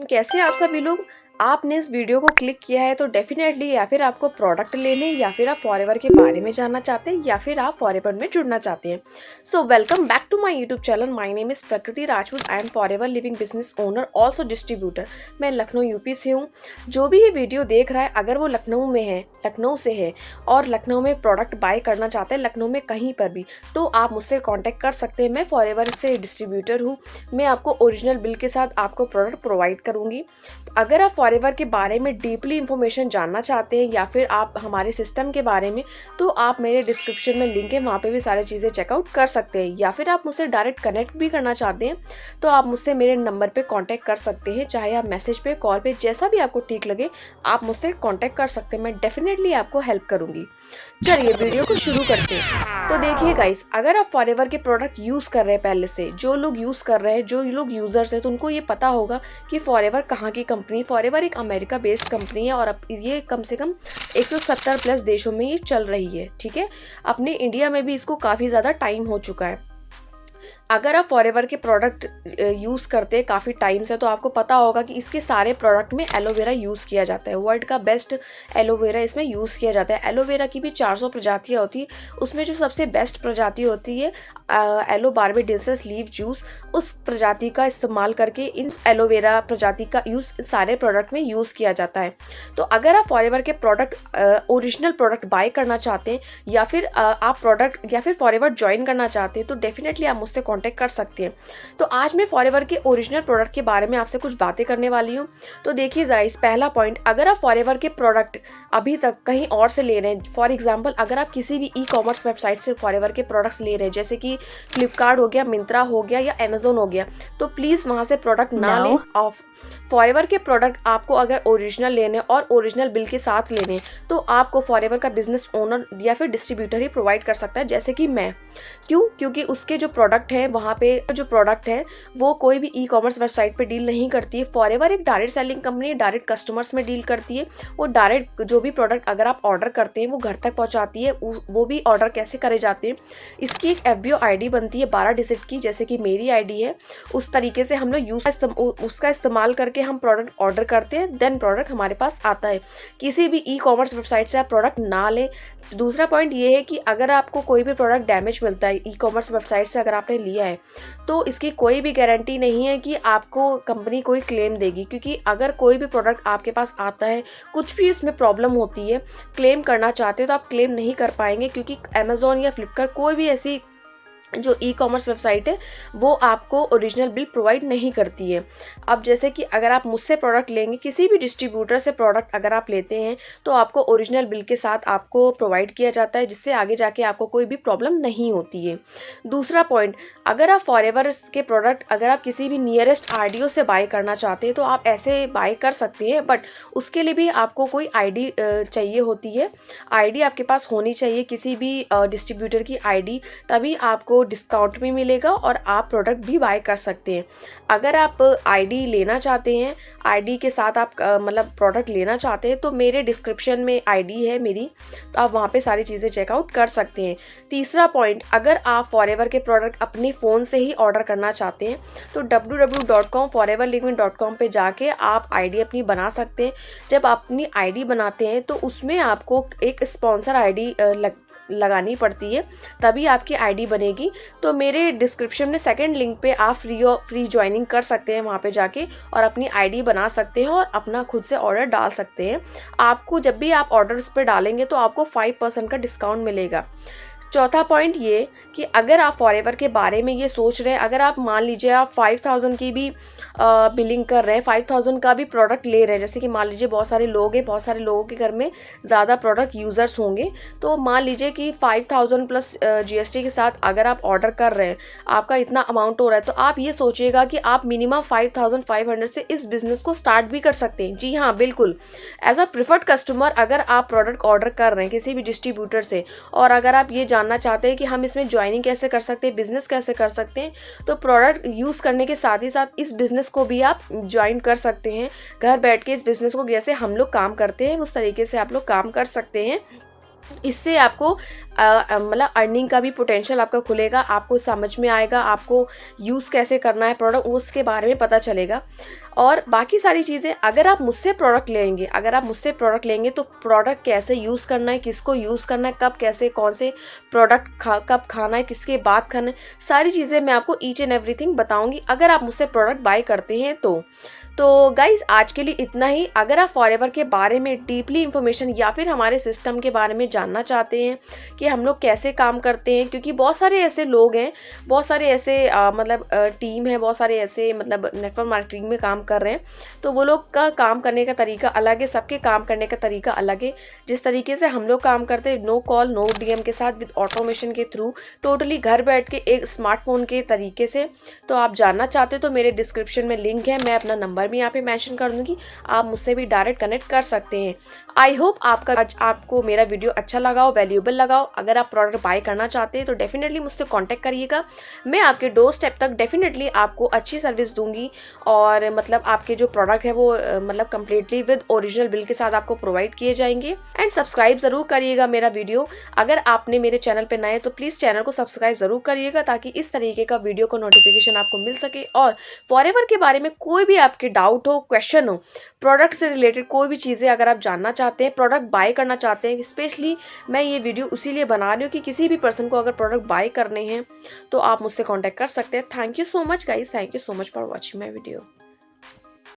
कैसे हैं आप सभी लोग। आपने इस वीडियो को क्लिक किया है तो डेफिनेटली या फिर आपको प्रोडक्ट लेने या फिर आप फॉरएवर के बारे में जानना चाहते हैं या फिर आप फॉरएवर में जुड़ना चाहते हैं। So welcome back to my YouTube channel. My name is Prakriti Rajput. I am Forever Living business owner also distributor. मैं लखनऊ यूपी से हूँ। जो भी ये वीडियो देख रहा है अगर वो लखनऊ में है, लखनऊ से है और लखनऊ में प्रोडक्ट बाय करना चाहते हैं, लखनऊ में कहीं पर भी, तो आप मुझसे कॉन्टैक्ट कर सकते हैं। मैं फॉरएवर से डिस्ट्रीब्यूटर हूँ। मैं आपको ओरिजिनल बिल के साथ आपको प्रोडक्ट प्रोवाइड करूँगी। अगर आप फॉरएवर के बारे में डीपली इंफॉर्मेशन जानना चाहते हैं या फिर आप हमारे सिस्टम के बारे में, तो आप मेरे डिस्क्रिप्शन में लिंक है, वहाँ पे भी सारी चीज़ें चेकआउट कर सकते हैं। या फिर आप मुझसे डायरेक्ट कनेक्ट भी करना चाहते हैं तो आप मुझसे मेरे नंबर पे कांटेक्ट कर सकते हैं। चाहे आप मैसेज पे, कॉल पे, जैसा भी आपको ठीक लगे आप मुझसे कांटेक्ट कर सकते हैं। मैं डेफिनेटली आपको हेल्प करूँगी। चलिए वीडियो को शुरू करते हैं। तो देखिए गाइस, अगर आप फॉरएवर के प्रोडक्ट यूज़ कर रहे हैं, पहले से जो लोग यूज़ कर रहे हैं, जो लोग यूज़र्स हैं, तो उनको ये पता होगा कि फॉरएवर कहाँ की कंपनी। फॉरएवर एक अमेरिका बेस्ड कंपनी है और अब ये कम से कम 170 प्लस देशों में ये चल रही है। ठीक है, अपने इंडिया में भी इसको काफ़ी ज़्यादा टाइम हो चुका है। अगर आप फॉरएवर के प्रोडक्ट यूज़ करते हैं काफ़ी टाइम से, तो आपको पता होगा कि इसके सारे प्रोडक्ट में एलोवेरा यूज़ किया जाता है। वर्ल्ड का बेस्ट एलोवेरा इसमें यूज़ किया जाता है। एलोवेरा की भी 400 प्रजातियाँ होती है। उसमें जो सबसे बेस्ट प्रजाति होती है एलो बार्बाडेंसिस लीफ जूस, उस प्रजाति का इस्तेमाल करके इन एलोवेरा प्रजाति का यूज़ सारे प्रोडक्ट में यूज़ किया जाता है। तो अगर आप फॉरएवर के प्रोडक्ट ओरिजिनल प्रोडक्ट बाय करना चाहते हैं या फिर आप प्रोडक्ट या फिर फॉरएवर ज्वाइन करना चाहते हैं, तो डेफिनेटली आप मुझसे कांटेक्ट कर सकते हैं। तो आज मैं फॉरएवर के ओरिजिनल प्रोडक्ट के बारे में आपसे कुछ बातें करने वाली हूँ। तो देखिए गाइस, पहला पॉइंट, अगर आप फॉरएवर के प्रोडक्ट अभी तक कहीं और से ले रहे हैं, फॉर एग्जांपल अगर आप किसी भी ई कॉमर्स वेबसाइट से फॉरएवर के प्रोडक्ट्स ले रहे हैं, जैसे कि फ्लिपकार्ट हो गया, मिंत्रा हो गया या अमेजोन हो गया, तो प्लीज़ वहाँ से प्रोडक्ट ना लें। ऑफ फॉरएवर के प्रोडक्ट आपको अगर ओरिजिनल लेने और ओरिजिनल बिल के साथ लेने, तो आपको फॉरएवर का बिजनेस ओनर या फिर डिस्ट्रीब्यूटर ही प्रोवाइड कर सकता है, जैसे कि मैं। क्योंकि उसके जो प्रोडक्ट हैं, वहाँ पे जो प्रोडक्ट है वो कोई भी ई कॉमर्स वेबसाइट पे डील नहीं करती है। फॉरएवर एक direct selling company, direct customers में डील करती है। वो डायरेक्ट जो भी प्रोडक्ट अगर आप ऑर्डर करते हैं वो घर तक पहुँचाती है। वो भी ऑर्डर कैसे करे जाते हैं, इसकी एक एफबीओ आईडी बनती है 12 डिजिट की, जैसे कि मेरी आईडी है। उस तरीके से हम लोग उसका इस्तेमाल करके हम प्रोडक्ट ऑर्डर करते हैं, देन प्रोडक्ट हमारे पास आता है। किसी भी ई कॉमर्स वेबसाइट से आप प्रोडक्ट ना लें। दूसरा पॉइंट ये है कि अगर आपको कोई भी प्रोडक्ट डैमेज मिलता है ई कॉमर्स वेबसाइट से, अगर आपने लिया है, तो इसकी कोई भी गारंटी नहीं है कि आपको कंपनी कोई क्लेम देगी। क्योंकि अगर कोई भी प्रोडक्ट आपके पास आता है, कुछ भी उसमें प्रॉब्लम होती है, क्लेम करना चाहते हो तो आप क्लेम नहीं कर पाएंगे, क्योंकि अमेजोन या फ्लिपकार्ट कोई भी ऐसी जो ई कॉमर्स वेबसाइट है वो आपको ओरिजिनल बिल प्रोवाइड नहीं करती है। अब जैसे कि अगर आप मुझसे प्रोडक्ट लेंगे, किसी भी डिस्ट्रीब्यूटर से प्रोडक्ट अगर आप लेते हैं, तो आपको ओरिजिनल बिल के साथ आपको प्रोवाइड किया जाता है, जिससे आगे जाके आपको कोई भी प्रॉब्लम नहीं होती है। दूसरा पॉइंट, अगर आप फॉरएवर के प्रोडक्ट अगर आप किसी भी नियरेस्ट आरडीओ से बाय करना चाहते हैं, तो आप ऐसे बाय कर सकते हैं, बट उसके लिए भी आपको कोई आईडी चाहिए होती है। आईडी आपके पास होनी चाहिए, किसी भी डिस्ट्रीब्यूटर की आईडी, तभी आपको डिस्काउंट भी मिलेगा और आप प्रोडक्ट भी बाय कर सकते हैं। अगर आप आईडी लेना चाहते हैं, आईडी के साथ आप मतलब प्रोडक्ट लेना चाहते हैं, तो मेरे डिस्क्रिप्शन में आईडी है मेरी, तो आप वहाँ पे सारी चीज़ें चेकआउट कर सकते हैं। तीसरा पॉइंट, अगर आप फॉरएवर के प्रोडक्ट अपने फ़ोन से ही ऑर्डर करना चाहते हैं, तो www.foreverliving.com पे जाके आप आईडी अपनी बना सकते हैं। जब आप अपनी आईडी बनाते हैं तो उसमें आपको एक स्पॉन्सर आईडी लगानी पड़ती है, तभी आपकी आईडी बनेगी। तो मेरे डिस्क्रिप्शन में सेकंड लिंक पे आप फ्री ज्वाइनिंग कर सकते हैं, वहाँ पे जाके और अपनी आईडी बना सकते हैं और अपना खुद से ऑर्डर डाल सकते हैं। आपको जब भी आप ऑर्डर उस पर डालेंगे तो आपको 5% का डिस्काउंट मिलेगा। चौथा पॉइंट ये कि अगर आप फॉरएवर के बारे में ये सोच रहे हैं, अगर आप मान लीजिए आप 5000 की भी बिलिंग कर रहे हैं, 5000 का भी प्रोडक्ट ले रहे हैं, जैसे कि मान लीजिए बहुत सारे लोग हैं, बहुत सारे लोगों के घर में ज़्यादा प्रोडक्ट यूज़र्स होंगे, तो मान लीजिए कि 5000 प्लस जीएसटी के साथ अगर आप ऑर्डर कर रहे हैं, आपका इतना अमाउंट हो रहा है, तो आप ये सोचिएगा कि आप मिनिमम 5500 से इस बिज़नेस को स्टार्ट भी कर सकते हैं। जी हाँ, बिल्कुल। एज अ प्रिफर्ड कस्टमर अगर आप प्रोडक्ट ऑर्डर कर रहे हैं किसी भी डिस्ट्रीब्यूटर से, और अगर आप ये जानना चाहते हैं कि हम इसमें ज्वाइनिंग कैसे कर सकते हैं, बिजनेस कैसे कर सकते हैं, तो प्रोडक्ट यूज़ करने के साथ ही साथ इस बिज़नेस को भी आप ज्वाइन कर सकते हैं। घर बैठ के इस बिज़नेस को जैसे हम लोग काम करते हैं उस तरीके से आप लोग काम कर सकते हैं। इससे आपको मतलब अर्निंग का भी पोटेंशियल आपका खुलेगा, आपको समझ में आएगा, आपको यूज़ कैसे करना है प्रोडक्ट उसके बारे में पता चलेगा। और बाकी सारी चीज़ें अगर आप मुझसे प्रोडक्ट लेंगे तो प्रोडक्ट कैसे यूज़ करना है, किसको यूज़ करना है, कब कैसे कौन से प्रोडक्ट कब खाना है, किसके बाद खाना है, सारी चीज़ें मैं आपको ईच एंड एवरीथिंग बताऊंगी अगर आप मुझसे प्रोडक्ट बाय करते हैं तो गाइज आज के लिए इतना ही। अगर आप फॉरएवर के बारे में डीपली इंफॉर्मेशन या फिर हमारे सिस्टम के बारे में जानना चाहते हैं कि हम लोग कैसे काम करते हैं, क्योंकि बहुत सारे ऐसे लोग हैं, बहुत सारे ऐसे टीम है, बहुत सारे ऐसे मतलब नेटवर्क मार्केटिंग में काम कर रहे हैं, तो वो लोग का काम करने का तरीका अलग है, सबके काम करने का तरीका अलग है। जिस तरीके से हम लोग काम करते हैं, नो कॉल नो डीएम के साथ, विद ऑटोमेशन के थ्रू, टोटली घर बैठ के एक स्मार्टफोन के तरीके से, तो आप जानना चाहते हो तो मेरे डिस्क्रिप्शन में लिंक है, मैं अपना नंबर भी यहाँ पे मेंशन कर दूंगी, आप मुझसे भी डायरेक्ट कनेक्ट कर सकते हैं। आई होप आपको मेरा वीडियो अच्छा लगा हो, वैल्यूएबल लगा हो। अगर आप प्रोडक्ट बाय करना चाहते हैं तो डेफिनेटली मुझसे कांटेक्ट करिएगा, मैं आपके डोर स्टेप तक डेफिनेटली आपको अच्छी सर्विस दूंगी, और मतलब आपके जो प्रोडक्ट है वो मतलब कंप्लीटली विद ओरिजिनल बिल के साथ आपको प्रोवाइड किए जाएंगे। एंड सब्सक्राइब जरूर करिएगा मेरा वीडियो, अगर आपने मेरे चैनल पर नए तो प्लीज़ चैनल को सब्सक्राइब जरूर करिएगा, ताकि इस तरीके का वीडियो को नोटिफिकेशन आपको मिल सके। और फॉरएवर के बारे में कोई भी आपके डाउट हो, क्वेश्चन हो, प्रोडक्ट से रिलेटेड कोई भी चीज़ें अगर आप जानना चाहते हैं, प्रोडक्ट बाय करना चाहते हैं, स्पेशली मैं ये वीडियो उसीलिए बना रही हूँ कि किसी भी पर्सन को अगर प्रोडक्ट बाय करने हैं तो आप मुझसे कांटेक्ट कर सकते हैं। Thank you so much guys, thank you so much for watching my video.